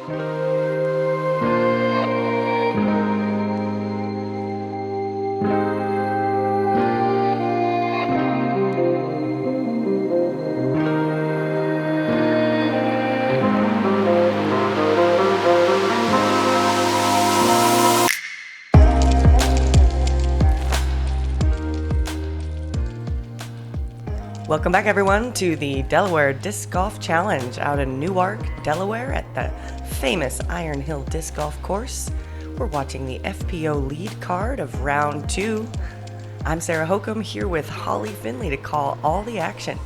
Welcome back, everyone, to the Delaware Disc Golf Challenge out in Newark, Delaware at the famous Iron Hill Disc Golf Course. We're watching the FPO lead card of round 2. I'm Sarah Hokom here with Holly Finley to call all the action.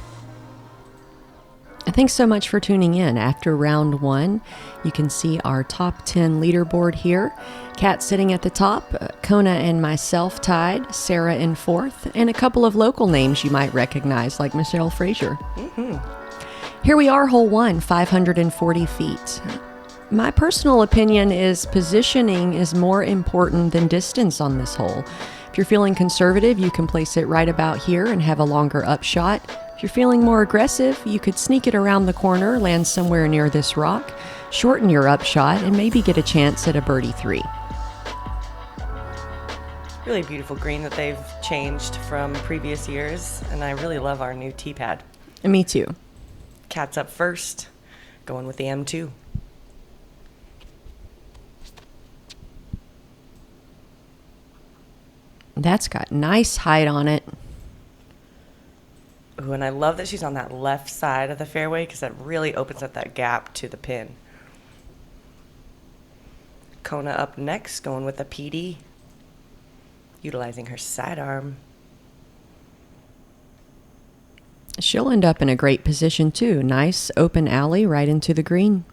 Thanks so much for tuning in. After round 1, you can see our top 10 leaderboard here. Kat sitting at the top, Kona and myself tied, Sarah in 4th, and a couple of local names you might recognize like Michelle Frazier. Here we are, hole 1, 540 feet. My personal opinion is positioning is more important than distance on this hole. If you're feeling conservative, you can place it right about here and have a longer upshot. If you're feeling more aggressive, you could sneak it around the corner, land somewhere near this rock, shorten your upshot, and maybe get a chance at a birdie 3. Really beautiful green that they've changed from previous years, and I really love our new tee pad. And me too. Kat's up first, going with the M2. That's got nice height on it. Ooh, and I love that she's on that left side of the fairway because that really opens up that gap to the pin. Kona up next, going with a PD, utilizing her sidearm. She'll end up in a great position too. Nice open alley right into the green.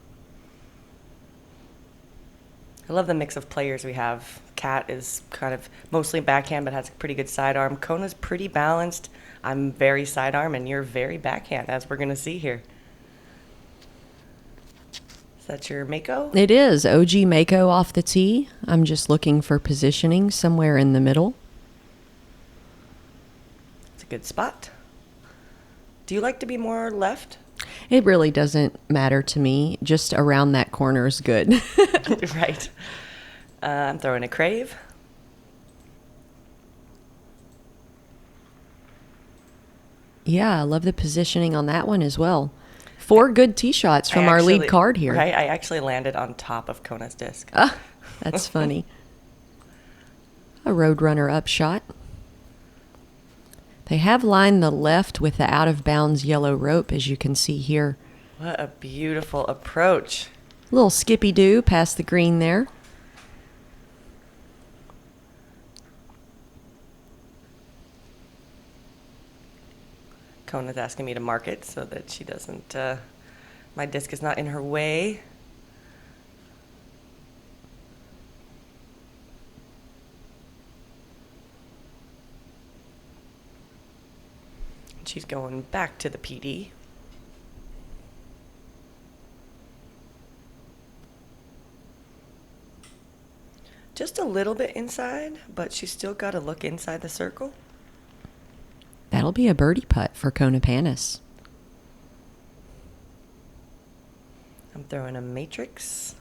I love the mix of players we have. Kat is kind of mostly backhand but has a pretty good sidearm. Kona's pretty balanced. I'm very sidearm and you're very backhand, as we're going to see here. Is that your Mako? It is. OG Mako off the tee. I'm just looking for positioning somewhere in the middle. It's a good spot. Do you like to be more left? It really doesn't matter to me. Just around that corner is good. Right. I'm throwing a crave. Yeah, I love the positioning on that one as well. 4 good tee shots from our lead card here. Right, I actually landed on top of Kona's disc. Ah, that's funny. A Roadrunner upshot. They have lined the left with the out-of-bounds yellow rope, as you can see here. What a beautiful approach. A little skippy-doo past the green there. Kona's asking me to mark it so that she doesn't, my disc is not in her way. She's going back to the PD. Just a little bit inside, but she's still got to look inside the circle. That'll be a birdie putt for Kona Panis. I'm throwing a matrix.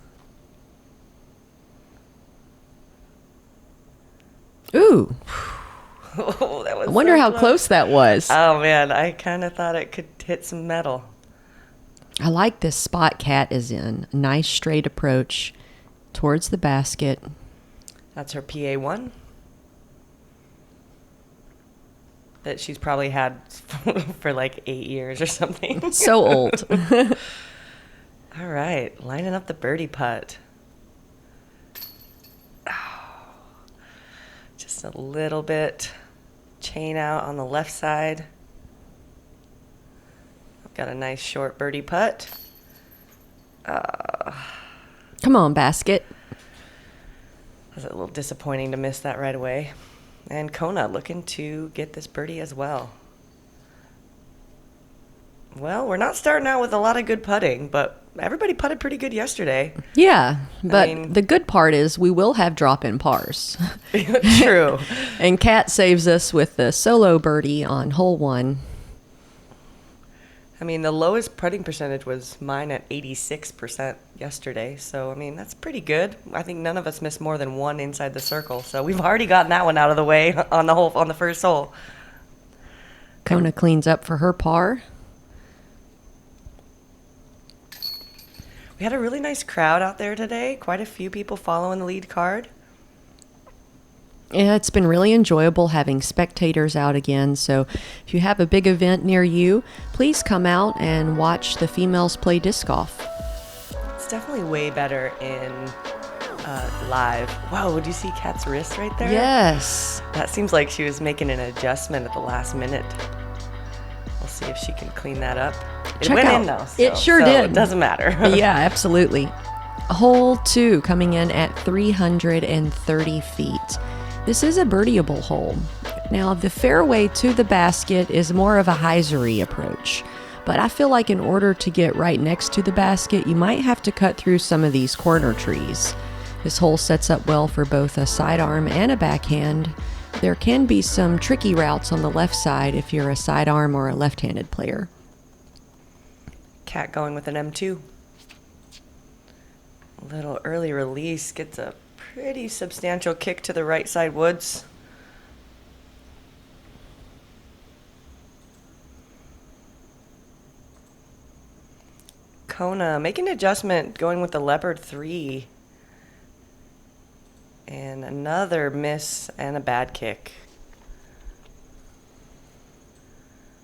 Ooh. Oh, that was I wonder so how close that was. Oh, man, I kind of thought it could hit some metal. I like this spot Kat is in. Nice straight approach towards the basket. That's her PA1 that she's probably had for like 8 years or something. So old. All right, lining up the birdie putt. Oh, just a little bit chain out on the left side. I've got a nice short birdie putt. Come on, basket. It was a little disappointing to miss that right away. And Kona looking to get this birdie as well. Well, we're not starting out with a lot of good putting, but everybody putted pretty good yesterday. Yeah, but the good part is we will have drop-in pars. True. And Kat saves us with the solo birdie on hole 1. I mean, the lowest putting percentage was mine at 86% yesterday. So, I mean, that's pretty good. I think none of us missed more than one inside the circle. So we've already gotten that one out of the way on the first hole. Kona cleans up for her par. We had a really nice crowd out there today. Quite a few people following the lead card. Yeah, it's been really enjoyable having spectators out again. So if you have a big event near you, please come out and watch the females play disc golf. It's definitely way better in live. Whoa, would you see Kat's wrist right there? Yes. That seems like she was making an adjustment at the last minute. We'll see if she can clean that up. It went in though. It sure did. It doesn't matter. Yeah, absolutely. Hole 2 coming in at 330 feet. This is a birdieable hole. Now, the fairway to the basket is more of a hyzery approach, but I feel like in order to get right next to the basket, you might have to cut through some of these corner trees. This hole sets up well for both a sidearm and a backhand. There can be some tricky routes on the left side if you're a sidearm or a left-handed player. Kat going with an M2. A little early release, gets a pretty substantial kick to the right side woods. Kona making an adjustment, going with the Leopard 3. And another miss and a bad kick.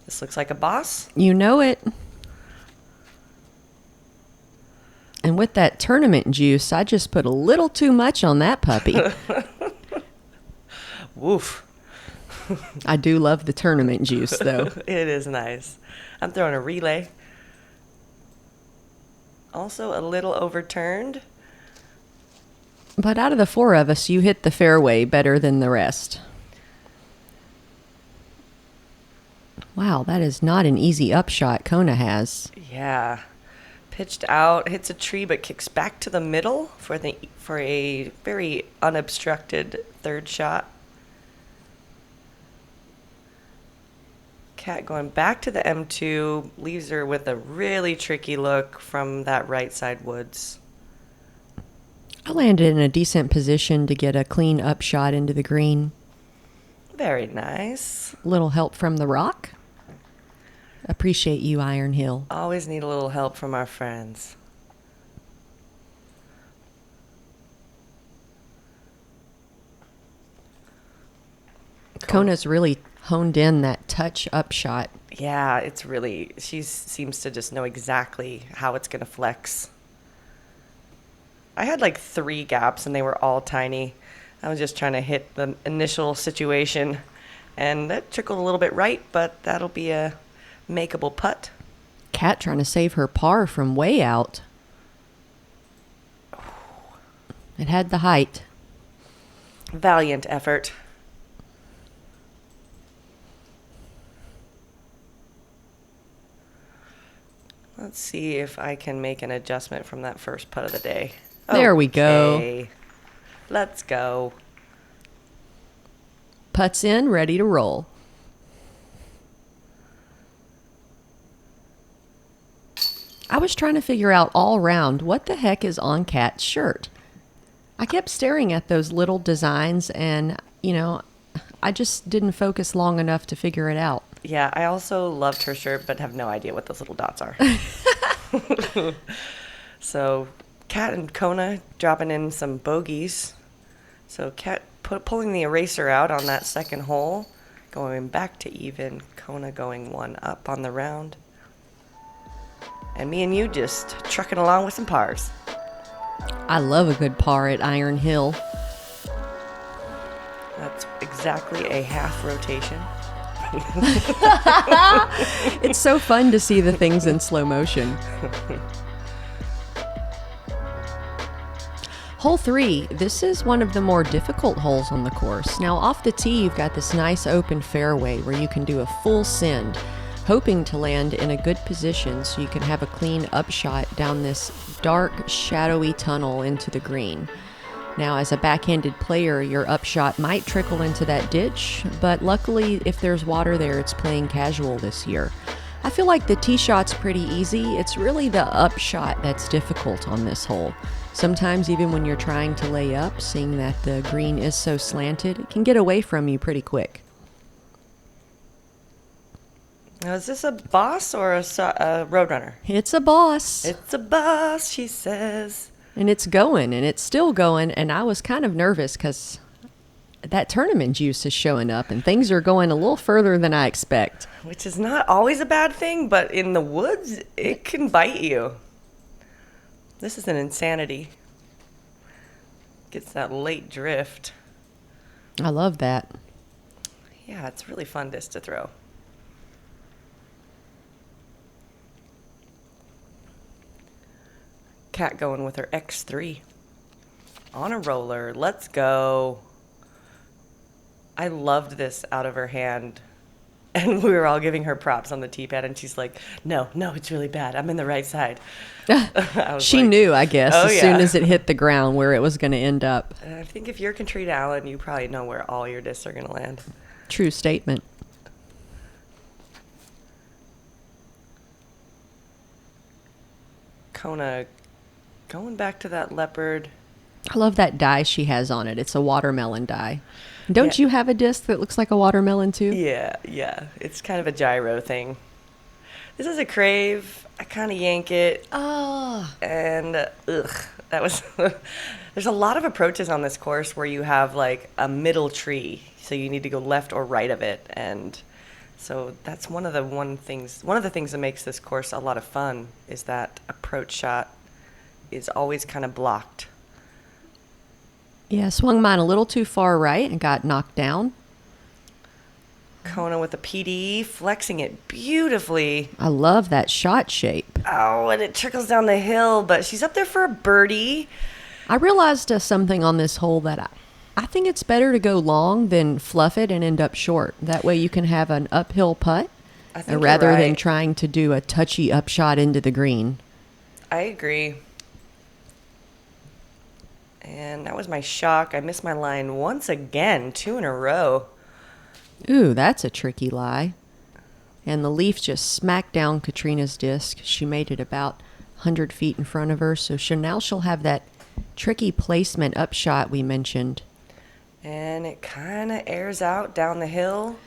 This looks like a boss. You know it. And with that tournament juice, I just put a little too much on that puppy. Woof. I do love the tournament juice, though. It is nice. I'm throwing a relay. Also a little overturned. But out of the 4 of us, you hit the fairway better than the rest. Wow, that is not an easy upshot Kona has. Yeah. Pitched out, hits a tree, but kicks back to the middle for a very unobstructed third shot. Kat going back to the M2, leaves her with a really tricky look from that right side woods. I landed in a decent position to get a clean upshot into the green. Very nice. Little help from the rock. Appreciate you, Iron Hill. Always need a little help from our friends. Kona's really honed in that touch upshot. Yeah, it's really, she seems to just know exactly how it's going to flex. I had like 3 gaps and they were all tiny. I was just trying to hit the initial situation and that trickled a little bit right, but that'll be a makeable putt. Kat trying to save her par from way out. It had the height. Valiant effort. Let's see if I can make an adjustment from that first putt of the day. There we go. Okay. Let's go. Putts in, ready to roll. I was trying to figure out all round what the heck is on Kat's shirt. I kept staring at those little designs and, I just didn't focus long enough to figure it out. Yeah, I also loved her shirt, but have no idea what those little dots are. So, Kat and Kona dropping in some bogeys. So, Kat pulling the eraser out on that second hole, going back to even. Kona going 1 up on the round. And me and you just trucking along with some pars. I love a good par at Iron Hill. That's exactly a half rotation. It's so fun to see the things in slow motion. Hole 3, this is one of the more difficult holes on the course. Now off the tee, you've got this nice open fairway where you can do a full send, hoping to land in a good position so you can have a clean upshot down this dark, shadowy tunnel into the green. Now, as a backhanded player, your upshot might trickle into that ditch, but luckily, if there's water there, it's playing casual this year. I feel like the tee shot's pretty easy. It's really the upshot that's difficult on this hole. Sometimes even when you're trying to lay up, seeing that the green is so slanted, it can get away from you pretty quick. Now, is this a boss or a roadrunner? It's a boss. It's a boss, she says. And it's going, and it's still going, and I was kind of nervous because that tournament juice is showing up, and things are going a little further than I expect. Which is not always a bad thing, but in the woods, it can bite you. This is an insanity. Gets that late drift. I love that. Yeah, it's really fun disc to throw. Kat going with her X3 on a roller. Let's go. I loved this out of her hand. And we were all giving her props on the tee pad, and she's like, no, it's really bad. I'm in the right side. She knew, I guess, oh, as soon as it hit the ground where it was going to end up. And I think if you're Katrina Allen, you probably know where all your discs are going to land. True statement. Kona going back to that leopard. I love that dye she has on it. It's a watermelon dye. Don't you have a disc that looks like a watermelon too? Yeah. It's kind of a gyro thing. This is a crave. I kind of yank it. Oh. And that was... There's a lot of approaches on this course where you have like a middle tree, so you need to go left or right of it, and so that's one of the things that makes this course a lot of fun is that approach shot is always kind of blocked. Yeah, swung mine a little too far right and got knocked down. Kona with a PD, flexing it beautifully. I love that shot shape. Oh, and it trickles down the hill, but she's up there for a birdie. I realized something on this hole that I think it's better to go long than fluff it and end up short. That way you can have an uphill putt rather than trying to do a touchy upshot into the green. I agree. And that was my shock. I missed my line once again, 2 in a row. Ooh, that's a tricky lie. And the leaf just smacked down Katrina's disc. She made it about 100 feet in front of her. So now she'll have that tricky placement upshot we mentioned. And it kind of airs out down the hill.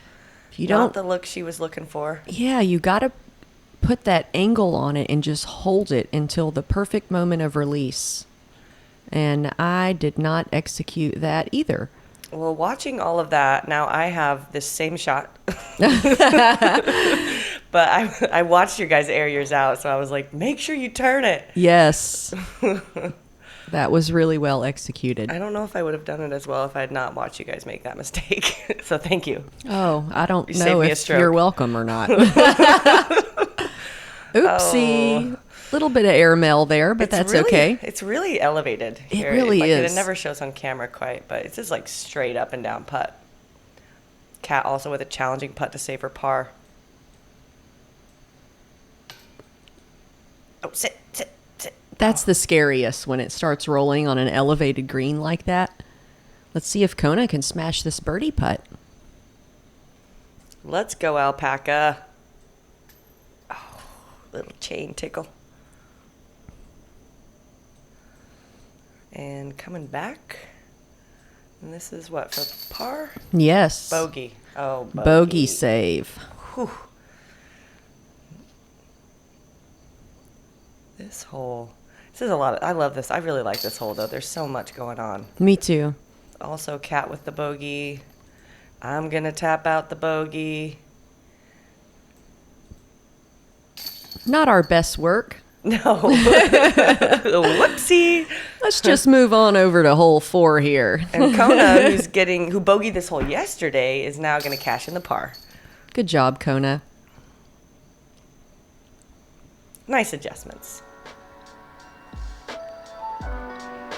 You Not the look she was looking for. Yeah, you got to put that angle on it and just hold it until the perfect moment of release. And I did not execute that either. Well, watching all of that, now I have this same shot. But I watched you guys air yours out, so I was like, make sure you turn it. Yes. That was really well executed. I don't know if I would have done it as well if I had not watched you guys make that mistake. So thank you. Oh, I don't know if you're welcome or not. Oopsie. Little bit of airmail there, but that's really, okay. It's really elevated. It really is. It never shows on camera quite, but it's just like straight up and down putt. Kat also with a challenging putt to save her par. Oh, sit. That's the scariest when it starts rolling on an elevated green like that. Let's see if Kona can smash this birdie putt. Let's go, Alpaca. Oh, little chain tickle. And coming back. And this is what, for par? Yes. Bogey. Oh, bogey save. Whew. This hole. This is a lot. I love this. I really like this hole, though. There's so much going on. Me too. Also, Kat with the bogey. I'm going to tap out the bogey. Not our best work. No. Whoopsie. Let's just move on over to hole 4 here. And Kona, who bogeyed this hole yesterday, is now going to cash in the par. Good job, Kona. Nice adjustments.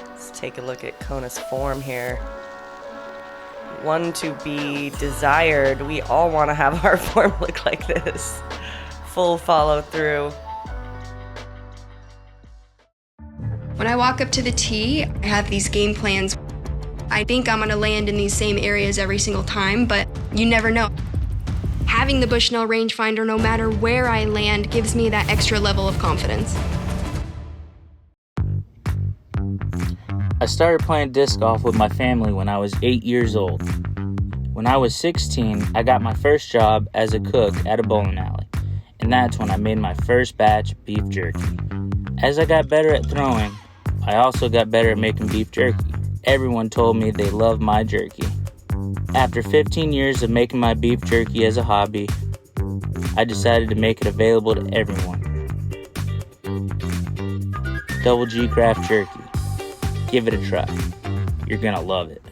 Let's take a look at Kona's form here. One to be desired. We all want to have our form look like this. Full follow through. When I walk up to the tee, I have these game plans. I think I'm going to land in these same areas every single time, but you never know. Having Having the Bushnell rangefinder no matter where I land gives me that extra level of confidence. I started playing disc golf with my family when I was 8 years old. When I was 16, I got my first job as a cook at a bowling alley, and that's when I made my first batch of beef jerky. As I got better at throwing, I also got better at making beef jerky. Everyone told me they loved my jerky. After 15 years of making my beef jerky as a hobby, I decided to make it available to everyone. Double G Craft Jerky. Give it a try. You're gonna love it.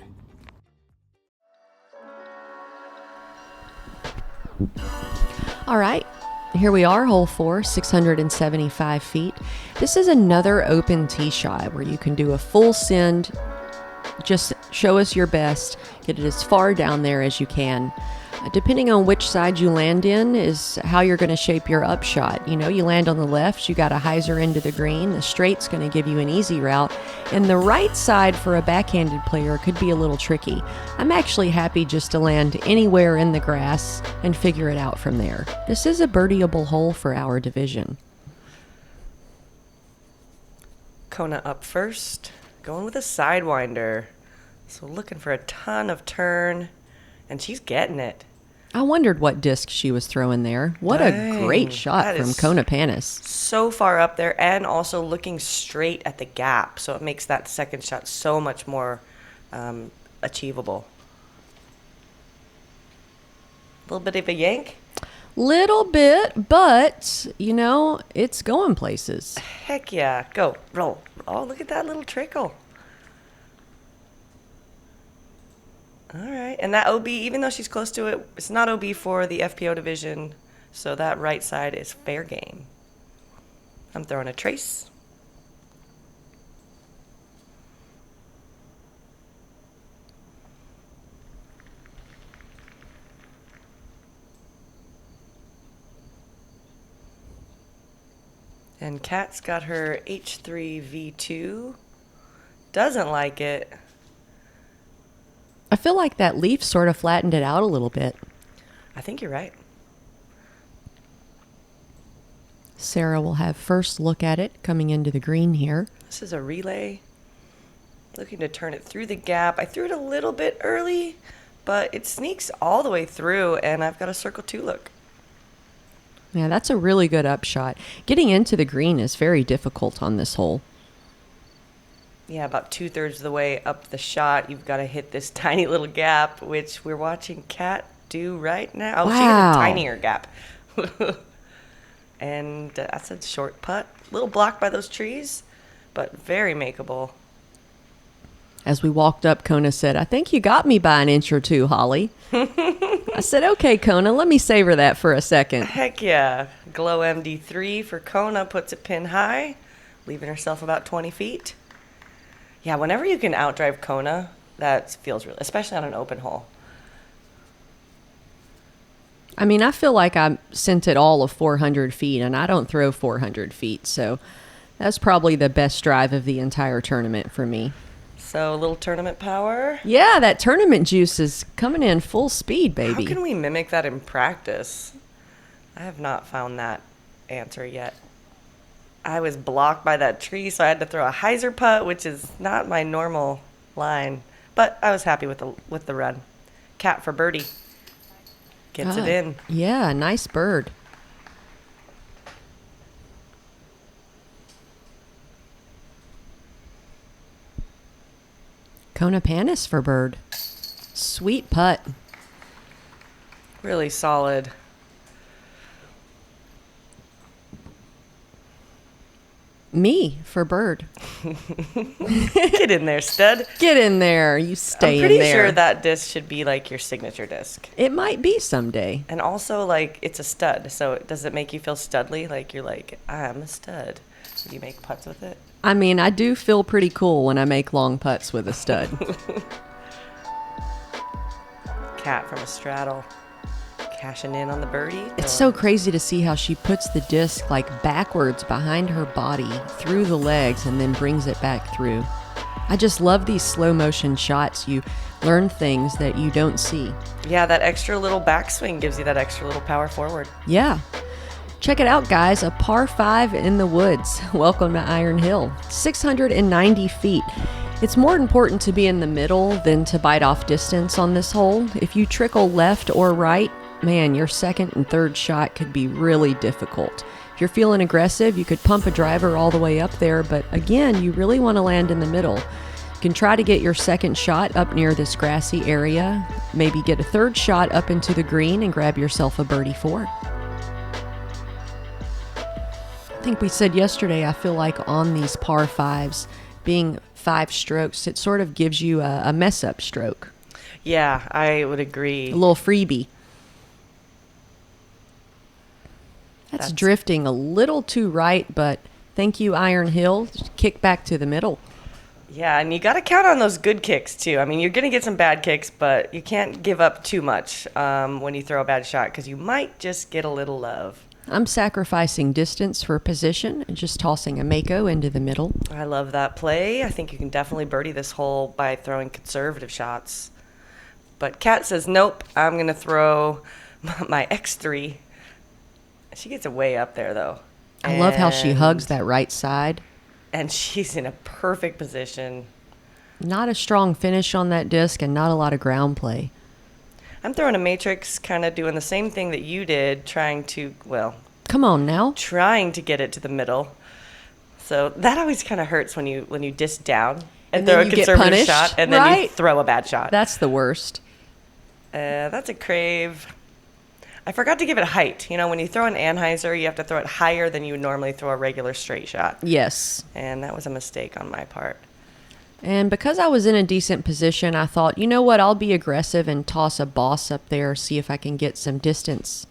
All right, here we are, hole 4, 675 feet. This is another open tee shot where you can do a full send. Just show us your best. Get it as far down there as you can. Depending on which side you land in is how you're going to shape your upshot. You know, you land on the left, you got a hyzer into the green. The straight's going to give you an easy route. And the right side for a backhanded player could be a little tricky. I'm actually happy just to land anywhere in the grass and figure it out from there. This is a birdieable hole for our division. Kona up first, going with a sidewinder. So looking for a ton of turn, and she's getting it. I wondered what disc she was throwing there. What Dang, a great shot from Kona Panis. So far up there, and also looking straight at the gap. So it makes that second shot so much more achievable. A little bit of a yank. Little bit, but, you know, it's going places. Heck yeah. Go. Roll. Oh, look at that little trickle. All right. And that OB, even though she's close to it, it's not OB for the FPO division. So that right side is fair game. I'm throwing a trace. And Kat's got her H3V2. Doesn't like it. I feel like that leaf sort of flattened it out a little bit. I think you're right. Sarah will have first look at it coming into the green here. This is a relay. Looking to turn it through the gap. I threw it a little bit early, but it sneaks all the way through, and I've got a circle 2 look. Yeah, that's a really good upshot. Getting into the green is very difficult on this hole. Yeah, about 2/3 of the way up the shot, you've got to hit this tiny little gap, which we're watching Kat do right now. Oh, wow. She hit a tinier gap. And that's a short putt. A little blocked by those trees, but very makeable. As we walked up, Kona said, "I think you got me by an inch or two, Holly." I said, "Okay, Kona, let me savor that for a second." Heck yeah. Glow MD3 for Kona puts it pin high, leaving herself about 20 feet. Yeah, whenever you can outdrive Kona, that feels really, especially on an open hole. I mean, I feel like I sent it all of 400 feet, and I don't throw 400 feet, so that's probably the best drive of the entire tournament for me. So a little tournament power. Yeah, that tournament juice is coming in full speed, baby. How can we mimic that in practice? I have not found that answer yet. I was blocked by that tree, so I had to throw a hyzer putt, which is not my normal line. But I was happy with the run. Cat for birdie. Gets it in. Yeah, nice bird. Kona Panis for bird. Sweet putt. Really solid. Me for bird. Get in there, stud. Get in there. You stay in there. I'm pretty sure that disc should be like your signature disc. It might be someday. And also, like, it's a stud. So does it make you feel studly? Like, you're like, I'm a stud. Do you make putts with it? I mean, I do feel pretty cool when I make long putts with a stud. Cat from a straddle. Cashing in on the birdie. It's so crazy to see how she puts the disc like backwards behind her body through the legs and then brings it back through. I just love these slow motion shots. You learn things that you don't see. Yeah, that extra little backswing gives you that extra little power forward. Yeah. Check it out, guys. A par 5 in the woods. Welcome to Iron Hill. 690 feet. It's more important to be in the middle than to bite off distance on this hole. If you trickle left or right, man, your second and third shot could be really difficult. If you're feeling aggressive, you could pump a driver all the way up there, but again, you really want to land in the middle. You can try to get your second shot up near this grassy area, maybe get a third shot up into the green and grab yourself a birdie 4. I think we said yesterday, I feel like on these par 5s, being 5 strokes, it sort of gives you a mess-up stroke. Yeah, I would agree. A little freebie. That's drifting a little too right, but thank you, Iron Hill. Kick back to the middle. Yeah, and you got to count on those good kicks, too. I mean, you're going to get some bad kicks, but you can't give up too much when you throw a bad shot because you might just get a little love. I'm sacrificing distance for position and just tossing a Mako into the middle. I love that play. I think you can definitely birdie this hole by throwing conservative shots. But Kat says, nope, I'm going to throw my X3. She gets it way up there, though. I love how she hugs that right side. And she's in a perfect position. Not a strong finish on that disc and not a lot of ground play. I'm throwing a matrix, kind of doing the same thing that you did, trying to get it to the middle. So that always kind of hurts when you disc down and throw a conservative shot and then you throw a bad shot. That's the worst. That's a crave. I forgot to give it height. You know, when you throw an Anheuser, you have to throw it higher than you would normally throw a regular straight shot. Yes. And that was a mistake on my part. And because I was in a decent position, I thought, you know what, I'll be aggressive and toss a boss up there, see if I can get some distance.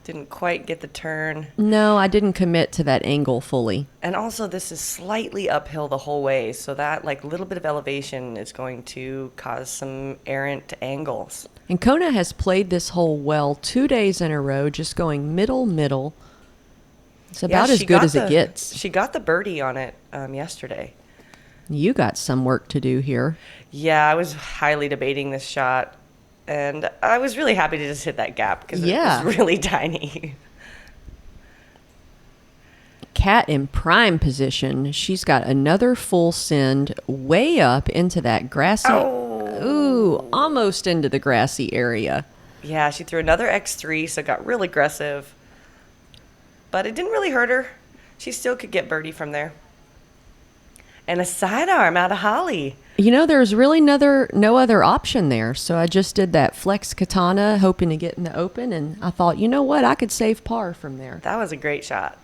Didn't quite get the turn. No, I didn't commit to that angle fully. And also, this is slightly uphill the whole way, so that little bit of elevation is going to cause some errant angles. And Kona has played this hole well 2 days in a row, just going middle. It's about as good as it gets. She got the birdie on it yesterday. You got some work to do here. Yeah, I was highly debating this shot, and I was really happy to just hit that gap because it was really tiny. Kat in prime position. She's got another full send way up into that grassy. Ooh, almost into the grassy area. Yeah, she threw another X3, so got real aggressive. But it didn't really hurt her. She still could get birdie from there. And a sidearm out of Holly. You know, there's really no other option there. So I just did that flex katana, hoping to get in the open. And I thought, you know what? I could save par from there. That was a great shot.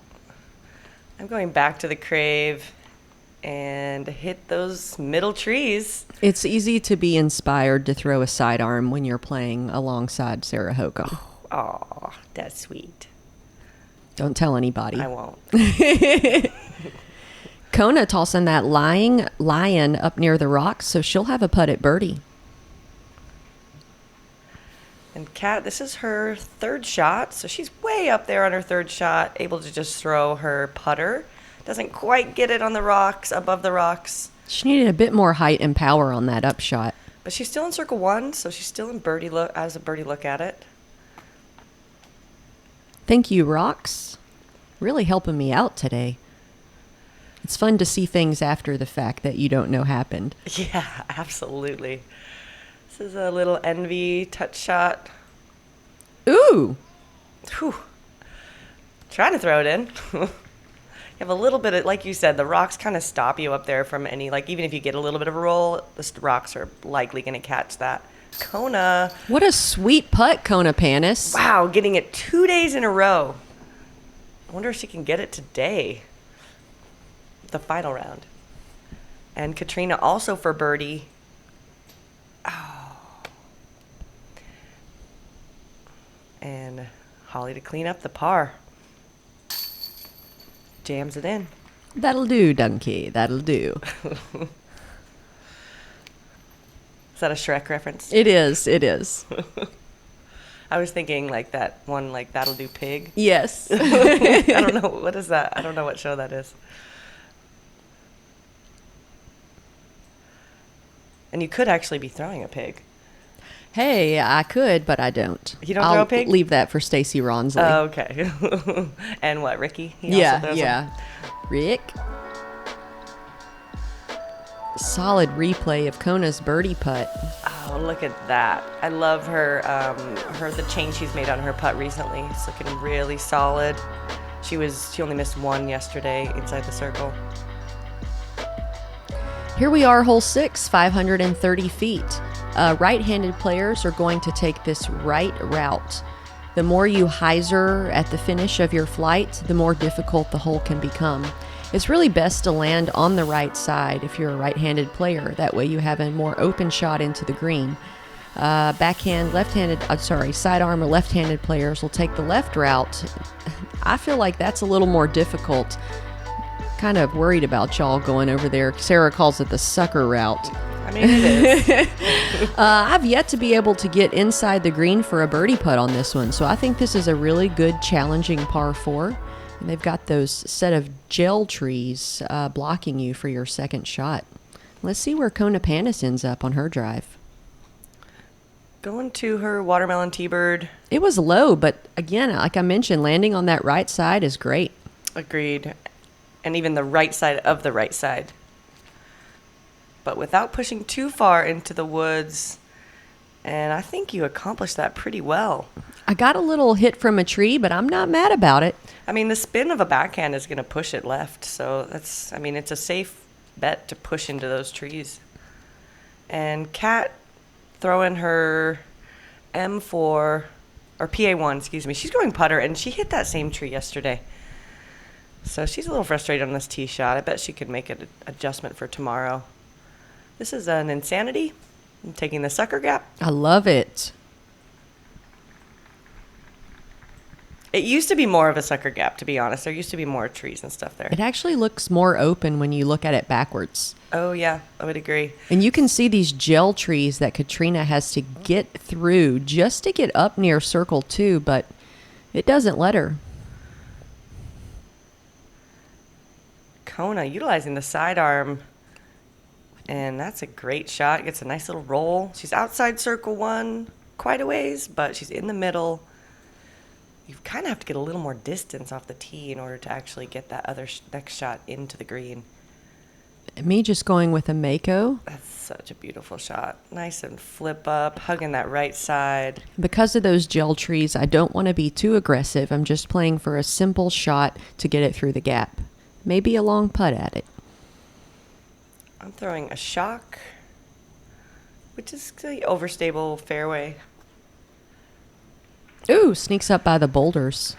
I'm going back to the crave and hit those middle trees. It's easy to be inspired to throw a sidearm when you're playing alongside Sarah Hokom. Oh, that's sweet. Don't tell anybody. I won't. Kona tossing that lion up near the rocks, so she'll have a putt at birdie. And Kat, this is her third shot, so she's way up there on her third shot, able to just throw her putter. Doesn't quite get it on the rocks, above the rocks. She needed a bit more height and power on that upshot. But she's still in circle 1, so she's still in birdie look as a birdie look at it. Thank you, rocks. Really helping me out today. It's fun to see things after the fact that you don't know happened. Yeah, absolutely. This is a little envy touch shot. Ooh! Whew. Trying to throw it in. You have a little bit of, like you said, the rocks kind of stop you up there from any, even if you get a little bit of a roll, the rocks are likely going to catch that. Kona. What a sweet putt, Kona Panis. Wow, getting it 2 days in a row. I wonder if she can get it today. The final round. And Katrina also for birdie. Oh. And Holly to clean up the par. Jams it in. That'll do, Donkey. That'll do. Is that a Shrek reference? It is. It is. I was thinking that one, That'll Do Pig. Yes. I don't know. What is that? I don't know what show that is. And you could actually be throwing a pig. Hey, I could, but I don't. You don't throw a pig? I'll leave that for Stacy Ronsley. Oh, okay. And what, Ricky? He also throws them? Rick. Solid replay of Kona's birdie putt. Oh, look at that. I love her, the change she's made on her putt recently. It's looking really solid. She only missed one yesterday inside the circle. Here we are, hole 6, 530 feet. Right-handed players are going to take this right route. The more you hyzer at the finish of your flight, the more difficult the hole can become. It's really best to land on the right side if you're a right-handed player. That way you have a more open shot into the green. Sidearm or left-handed players will take the left route. I feel like that's a little more difficult. Kind of worried about y'all going over there. Sarah calls it the sucker route. I mean, it is. I've yet to be able to get inside the green for a birdie putt on this one, so I think this is a really good, challenging par 4. And they've got those set of gel trees blocking you for your second shot. Let's see where Kona Panis ends up on her drive. Going to her watermelon T-bird. It was low, but again, like I mentioned, landing on that right side is great. Agreed. And even the right side of the right side. But without pushing too far into the woods. And I think you accomplished that pretty well. I got a little hit from a tree, but I'm not mad about it. I mean, the spin of a backhand is going to push it left. So it's a safe bet to push into those trees. And Kat throwing her M4, or PA1, excuse me. She's going putter, and she hit that same tree yesterday. So she's a little frustrated on this tee shot. I bet she could make an adjustment for tomorrow. This is an Insanity. I'm taking the sucker gap. I love it. It used to be more of a sucker gap, to be honest. There used to be more trees and stuff there. It actually looks more open when you look at it backwards. Oh, yeah. I would agree. And you can see these gel trees that Katrina has to get through just to get up near circle 2, but it doesn't let her. Kona utilizing the sidearm. And that's a great shot. Gets a nice little roll. She's outside circle 1 quite a ways, but she's in the middle. You kind of have to get a little more distance off the tee in order to actually get that other next shot into the green. Me just going with a Mako. That's such a beautiful shot. Nice and flip up, hugging that right side. Because of those gel trees, I don't want to be too aggressive. I'm just playing for a simple shot to get it through the gap. Maybe a long putt at it. I'm throwing a shock, which is the overstable fairway. Ooh, sneaks up by the boulders.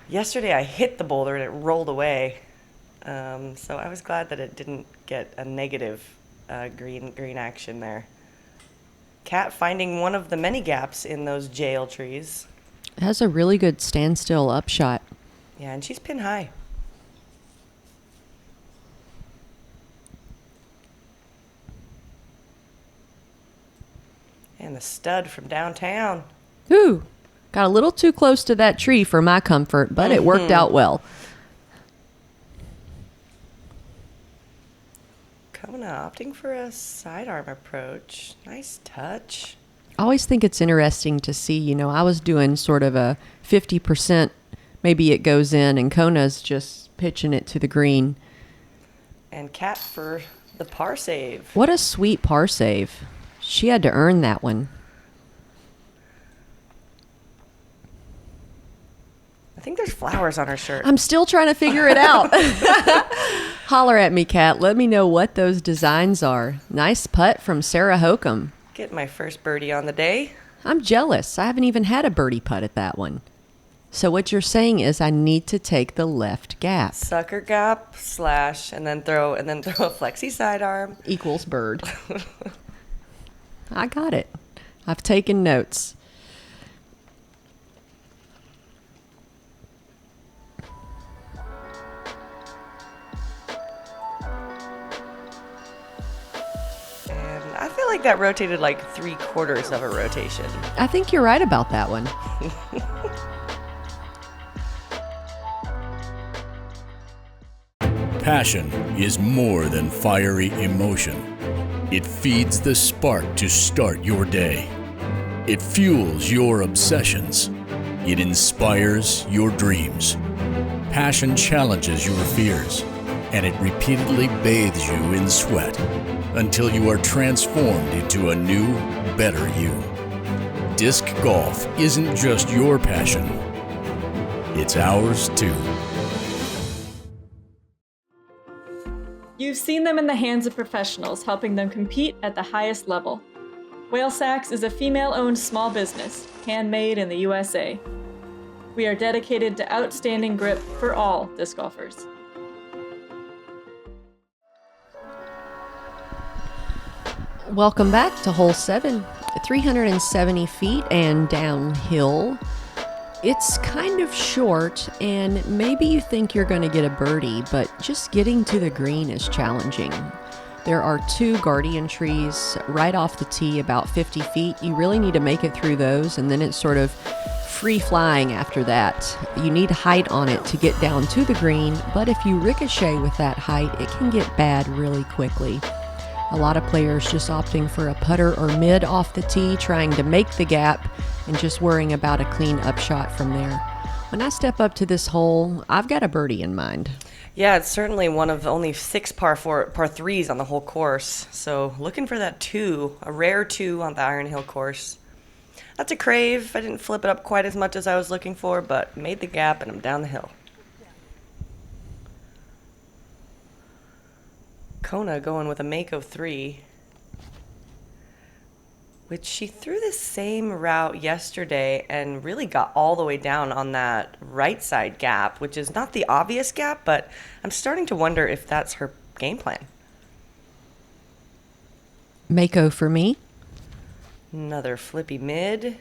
Yesterday I hit the boulder and it rolled away. So I was glad that it didn't get a negative green action there. Kat finding one of the many gaps in those jail trees. It has a really good standstill upshot. Yeah, and she's pin high. And the stud from downtown. Ooh, got a little too close to that tree for my comfort, but it worked out well. Kona opting for a sidearm approach. Nice touch. I always think it's interesting to see, I was doing sort of a 50%, maybe it goes in, and Kona's just pitching it to the green. And Kat for the par save. What a sweet par save. She had to earn that one. I think there's flowers on her shirt. I'm still trying to figure it out. Holler at me, Kat. Let me know what those designs are. Nice putt from Sarah Hokom. Get my first birdie on the day. I'm jealous. I haven't even had a birdie putt at that one. So what you're saying is I need to take the left gap. Sucker gap, slash, and then throw a flexi sidearm. Equals bird. I got it. I've taken notes. And I feel like that rotated like 3/4 of a rotation. I think you're right about that one. Passion is more than fiery emotion. It feeds the spark to start your day. It fuels your obsessions. It inspires your dreams. Passion challenges your fears, and it repeatedly bathes you in sweat until you are transformed into a new, better you. Disc golf isn't just your passion, it's ours too. You've seen them in the hands of professionals, helping them compete at the highest level. Whale Sacks is a female-owned small business, handmade in the USA. We are dedicated to outstanding grip for all disc golfers. Welcome back to hole 7, 370 feet and downhill. It's kind of short, and maybe you think you're going to get a birdie, but just getting to the green is challenging. There are 2 guardian trees right off the tee about 50 feet. You really need to make it through those, and then it's sort of free flying after that. You need height on it to get down to the green, but if you ricochet with that height, it can get bad really quickly. A lot of players just opting for a putter or mid off the tee, trying to make the gap and just worrying about a clean upshot from there. When I step up to this hole, I've got a birdie in mind. Yeah, it's certainly one of only 6 par 3s on the whole course. So looking for that 2, a rare 2 on the Iron Hill course. That's a crave. I didn't flip it up quite as much as I was looking for, but made the gap and I'm down the hill. Kona going with a Mako 3, which she threw the same route yesterday and really got all the way down on that right side gap, which is not the obvious gap, but I'm starting to wonder if that's her game plan. Mako for me. Another flippy mid.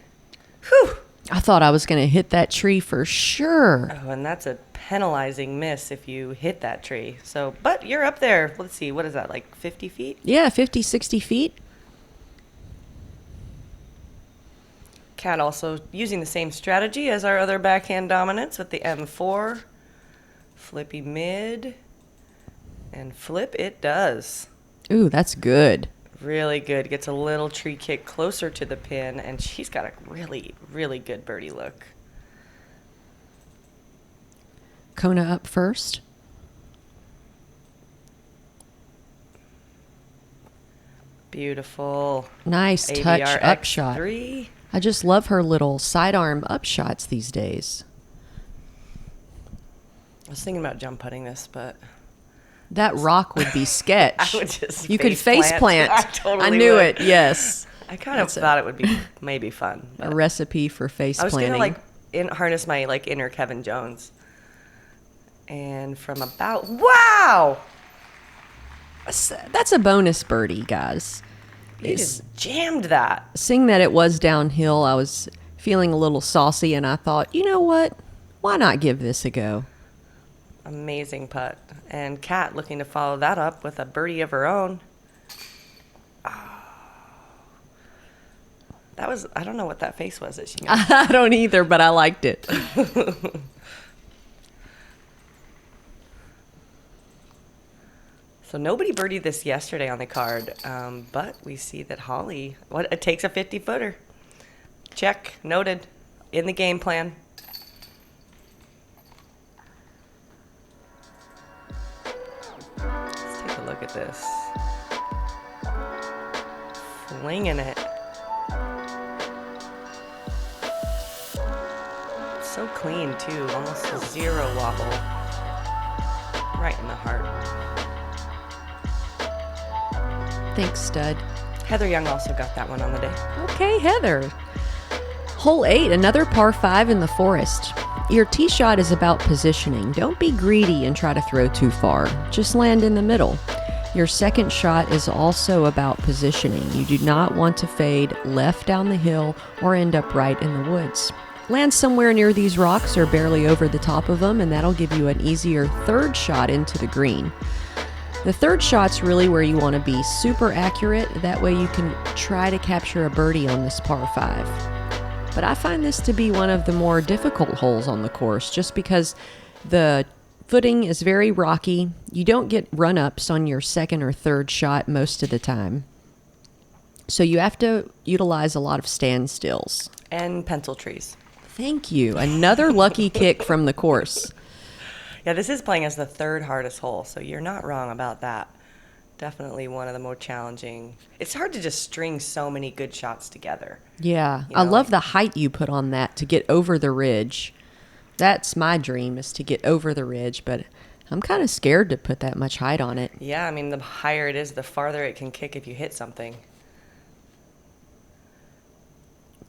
Whew! I thought I was going to hit that tree for sure. Oh, and that's a penalizing miss if you hit that tree. So, but you're up there. Let's see, what is that, like 50 feet? Yeah, 50, 60 feet. Cat also using the same strategy as our other backhand dominance with the M4. Flippy mid. And flip it does. Ooh, that's good. Really good. Gets a little tree kick closer to the pin, and she's got a really, really good birdie look. Kona up first. Beautiful. Nice touch ABR upshot. X3. I just love her little sidearm upshots these days. I was thinking about jump putting this, but That rock would be sketch. I would just You could face plant. I totally I knew would. it, yes. I kind of thought it would be maybe fun. A but recipe for face I was planting. gonna harness my inner Kevin Jones. And from about wow, That's a bonus birdie, guys. he just jammed that. Seeing that it was downhill, I was feeling a little saucy, and I thought, you know what? Why not give this a go? Amazing putt. And Kat looking to follow that up with a birdie of her own. That was, I don't know what that face was that she made. I don't either, but I liked it. So nobody birdied this yesterday on the card, but we see that Holly, it takes a 50-footer. Check, noted, in the game plan. Let's take a look at this. Flinging it. So clean, too. Almost a zero wobble. Right in the heart. Thanks, stud. Heather Young also got that one on the day. Okay, Heather. Hole 8, another par 5 in the forest. Your tee shot is about positioning. Don't be greedy and try to throw too far. Just land in the middle. Your second shot is also about positioning. You do not want to fade left down the hill or end up right in the woods. Land somewhere near these rocks or barely over the top of them, and that'll give you an easier third shot into the green. The third shot's really where you want to be super accurate. That way you can try to capture a birdie on this par 5. But I find this to be one of the more difficult holes on the course just because the footing is very rocky. You don't get run-ups on your second or third shot most of the time. So you have to utilize a lot of standstills. And pencil trees. Thank you. Another lucky kick from the course. Yeah, this is playing as the third hardest hole, so you're not wrong about that. Definitely one of the more challenging. It's hard to just string so many good shots together. Yeah. You know, I love the height you put on that to get over the ridge. That's my dream, is to get over the ridge, but I'm kind of scared to put that much height on it. Yeah, I mean, the higher it is, the farther it can kick if you hit something.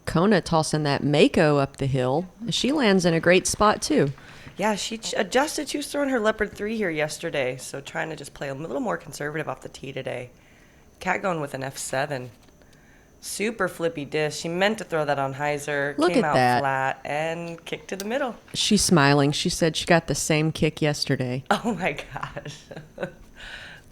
Kona tossing that Mako up the hill. She lands in a great spot, too. Yeah, she adjusted. She was throwing her leopard 3 here yesterday, so trying to just play a little more conservative off the tee today. Cat going with an F7. Super flippy disc. She meant to throw that on hyzer. Look came at out that. flat and kicked to the middle. She's smiling. She said she got the same kick yesterday. Oh my gosh.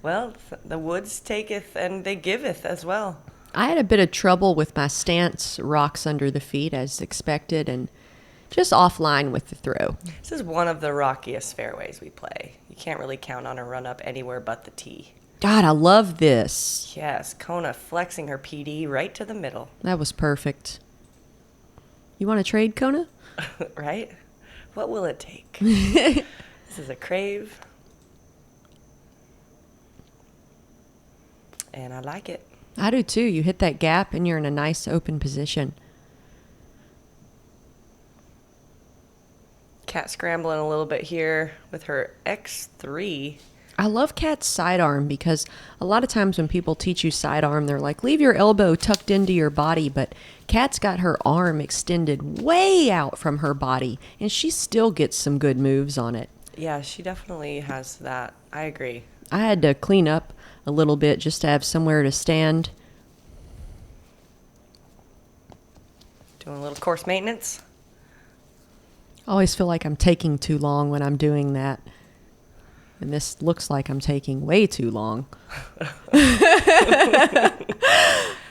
Well, the woods taketh and they giveth as well. I had a bit of trouble with my stance, rocks under the feet as expected, and just offline with the throw. This is one of the rockiest fairways we play. You can't really count on a run up anywhere but the tee. God, I love this. Yes, Kona flexing her PD right to the middle. That was perfect. You want to trade, Kona? Right? What will it take? This is a crave. And I like it. I do too. You hit that gap and you're in a nice open position. Cat scrambling a little bit here with her X3. I love Kat's sidearm because a lot of times when people teach you sidearm, they're like, leave your elbow tucked into your body. But Kat's got her arm extended way out from her body, and she still gets some good moves on it. Yeah, she definitely has that. I agree. I had to clean up a little bit just to have somewhere to stand. Doing a little course maintenance. I always feel like I'm taking too long when I'm doing that. And this looks like I'm taking way too long.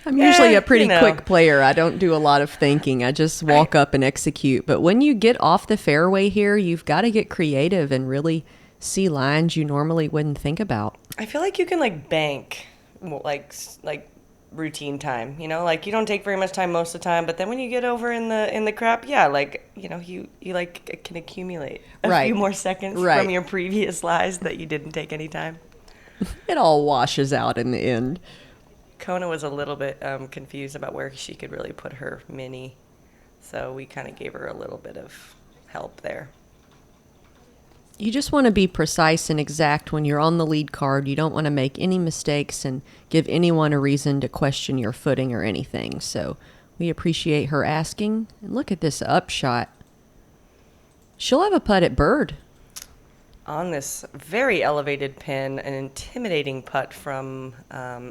I'm usually a pretty quick player. I don't do a lot of thinking. I just walk up and execute. But when you get off the fairway here, you've got to get creative and really see lines you normally wouldn't think about. I feel like you can like bank like routine time, you know, like you don't take very much time most of the time, but then when you get over in the crap, yeah, like, you know, you like can accumulate a few more seconds from your previous lies that you didn't take any time. It all washes out in the end. Kona was a little bit confused about where she could really put her mini, so we kind of gave her a little bit of help there. You just want to be precise and exact when you're on the lead card. You don't want to make any mistakes and give anyone a reason to question your footing or anything. So we appreciate her asking. And look at this upshot. She'll have a putt at bird. On this very elevated pin, an intimidating putt from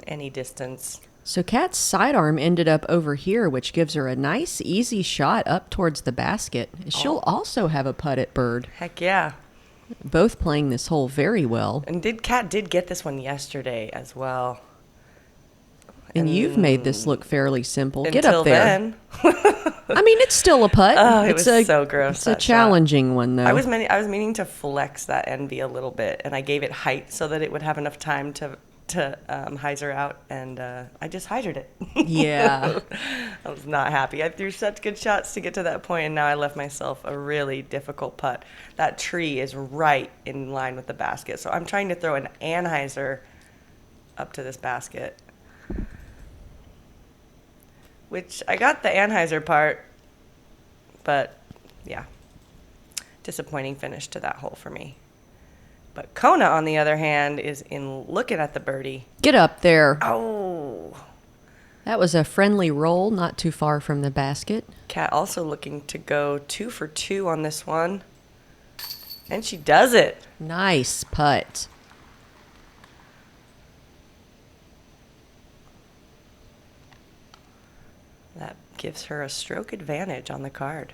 any distance. So Kat's sidearm ended up over here, which gives her a nice, easy shot up towards the basket. She'll also have a putt at bird. Heck yeah. Both playing this hole very well. And Kat did get this one yesterday as well. And you've made this look fairly simple. Get Until up there. Then. I mean, it's still a putt. Oh, it was so gross. It's a challenging one, though. I was meaning to flex that envy a little bit, and I gave it height so that it would have enough time to hyzer out, and I just hyzered it. Yeah. I was not happy. I threw such good shots to get to that point, and now I left myself a really difficult putt. That tree is right in line with the basket, so I'm trying to throw an anhyzer up to this basket, which I got the anhyzer part, but yeah, disappointing finish to that hole for me. But Kona, on the other hand, is in looking at the birdie. Get up there. Oh. That was a friendly roll, not too far from the basket. Kat also looking to go 2 for 2 on this one. And she does it. Nice putt. That gives her a stroke advantage on the card.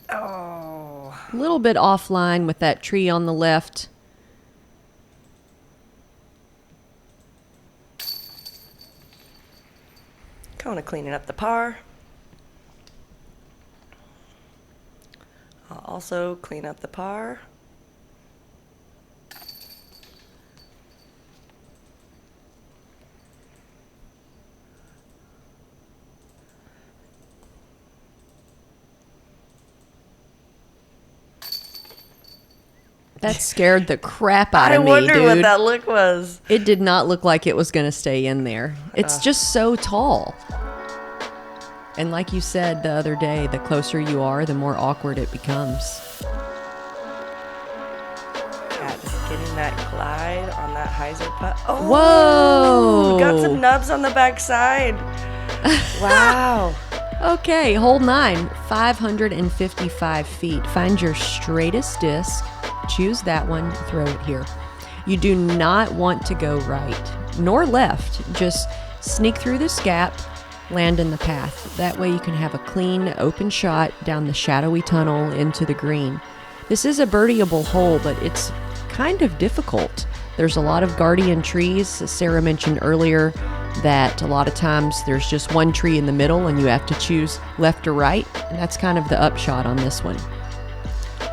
Oh. A little bit offline with that tree on the left. Kona cleaning up the par. I'll also clean up the par. That scared the crap out I of me, wonder dude. what that look was. It did not look like it was going to stay in there. It's just so tall. And like you said the other day, the closer you are, the more awkward it becomes. Yeah, just getting that glide on that hyzer putt. Oh, Whoa! got some nubs on the backside. Wow. Okay, hole 9, 555 feet. Find your straightest disc, choose that one, throw it here. You do not want to go right nor left. Just sneak through this gap, land in the path. That way you can have a clean, open shot down the shadowy tunnel into the green. This is a birdieable hole, but it's kind of difficult. There's a lot of guardian trees. Sarah mentioned earlier that a lot of times there's just one tree in the middle and you have to choose left or right. And that's kind of the upshot on this one.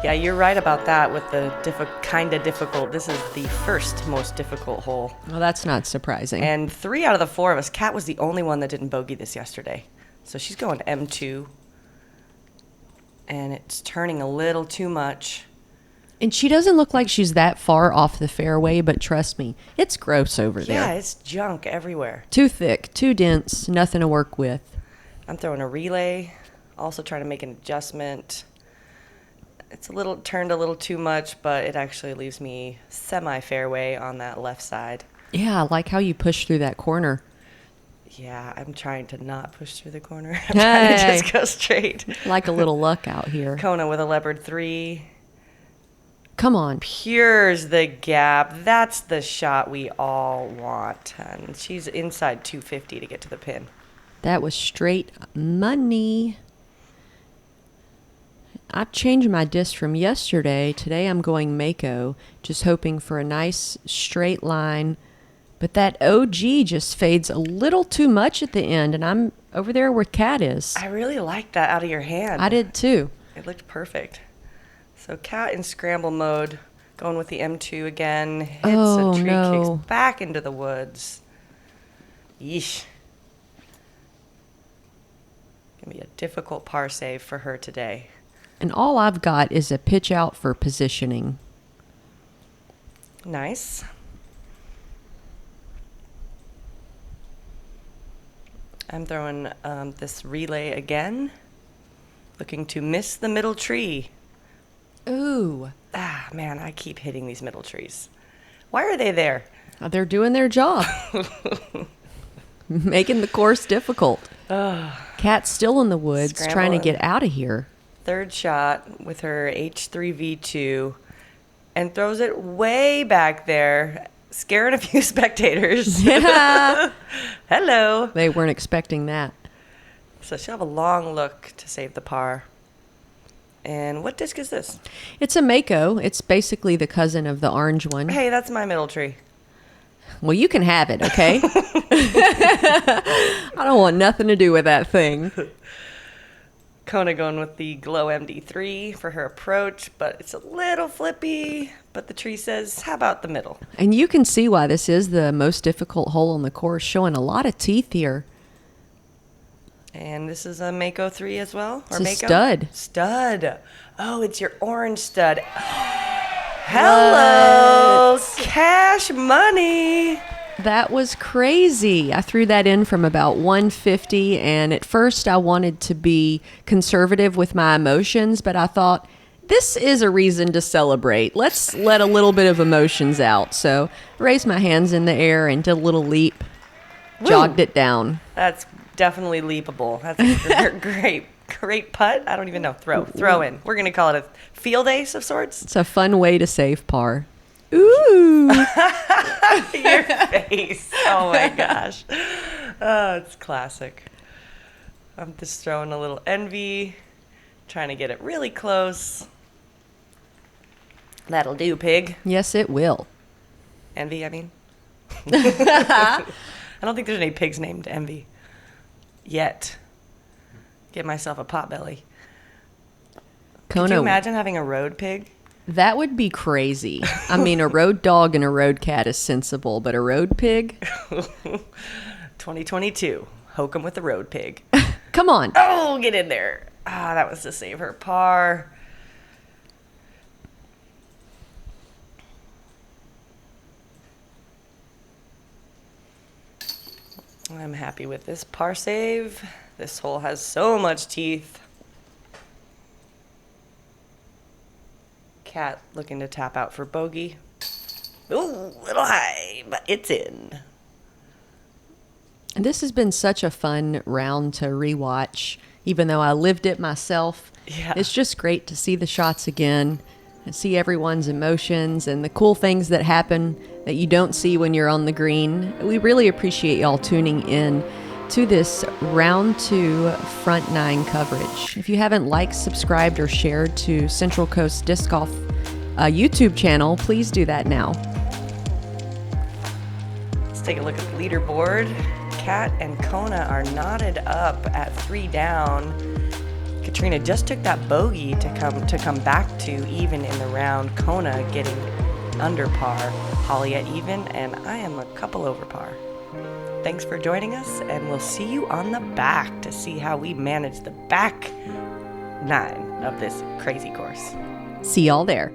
Yeah, you're right about that with the kind of difficult. This is the first most difficult hole. Well, that's not surprising. And 3 out of the 4 of us, Kat was the only one that didn't bogey this yesterday. So she's going M2. And it's turning a little too much. And she doesn't look like she's that far off the fairway, but trust me, it's gross over Yeah, there. it's junk everywhere. Too thick, too dense, nothing to work with. I'm throwing a relay, also trying to make an adjustment. It's turned a little too much, but it actually leaves me semi-fairway on that left side. Yeah, I like how you push through that corner. Yeah, I'm trying to not push through the corner. I'm trying to just go straight. Like a little luck out here. Kona with a leopard 3. Come on. Pures the gap. That's the shot we all want. And she's inside 250 to get to the pin. That was straight money. I've changed my disc from yesterday. Today I'm going Mako, just hoping for a nice straight line. But that OG just fades a little too much at the end, and I'm over there where Kat is. I really liked that out of your hand. I did too. It looked perfect. So Kat in scramble mode, going with the M2 again, hits a tree, kicks back into the woods. Yeesh. Gonna be a difficult par save for her today. And all I've got is a pitch out for positioning. Nice. I'm throwing this relay again, looking to miss the middle tree. Ooh. Ah, man, I keep hitting these middle trees. Why are they there? They're doing their job. Making the course difficult. Kat's still in the woods trying to get out of here. Third shot with her H3V2 and throws it way back there, scaring a few spectators. Yeah. Hello. They weren't expecting that. So she'll have a long look to save the par. And what disc is this? It's a Mako. It's basically the cousin of the orange one. Hey, that's my middle tree. Well, you can have it, okay? I don't want nothing to do with that thing. Kona going with the Glow MD3 for her approach, but it's a little flippy. But the tree says, how about the middle? And you can see why this is the most difficult hole on the course, showing a lot of teeth here. And this is a Mako 3 as well? Or It's a Mako? stud. Stud. Oh, it's your orange stud. Hello, cash money. That was crazy. I threw that in from about 150, and at first I wanted to be conservative with my emotions, but I thought, this is a reason to celebrate. Let's let a little bit of emotions out. So I raised my hands in the air and did a little leap, jogged it down. That's definitely leapable. That's a great putt. I don't even know. Throw in. We're going to call it a field ace of sorts. It's a fun way to save par. Ooh. Your face. Oh my gosh. Oh, it's classic. I'm just throwing a little envy, trying to get it really close. That'll do, pig. Yes, it will. Envy, I mean. I don't think there's any pigs named Envy. Yet. Get myself a potbelly. Could you imagine having a road pig? That would be crazy. I mean, a road dog and a road cat is sensible, but a road pig? 2022. Hokom with the road pig. Come on. Oh, get in there. Ah, that was to save her par. I'm happy with this par save. This hole has so much teeth. Cat looking to tap out for bogey. Ooh, a little high, but it's in. And this has been such a fun round to rewatch, even though I lived it myself. Yeah. It's just great to see the shots again, and see everyone's emotions and the cool things that happen that you don't see when you're on the green. We really appreciate y'all tuning in to this round 2 front 9 coverage. If you haven't liked, subscribed, or shared to Central Coast Disc Golf YouTube channel, please do that now. Let's take a look at the leaderboard. Kat and Kona are knotted up at 3 down. Katrina just took that bogey to come back to even in the round. Kona getting under par, Holly at even, and I am a couple over par. Thanks for joining us, and we'll see you on the back to see how we manage the back 9 of this crazy course. See y'all there.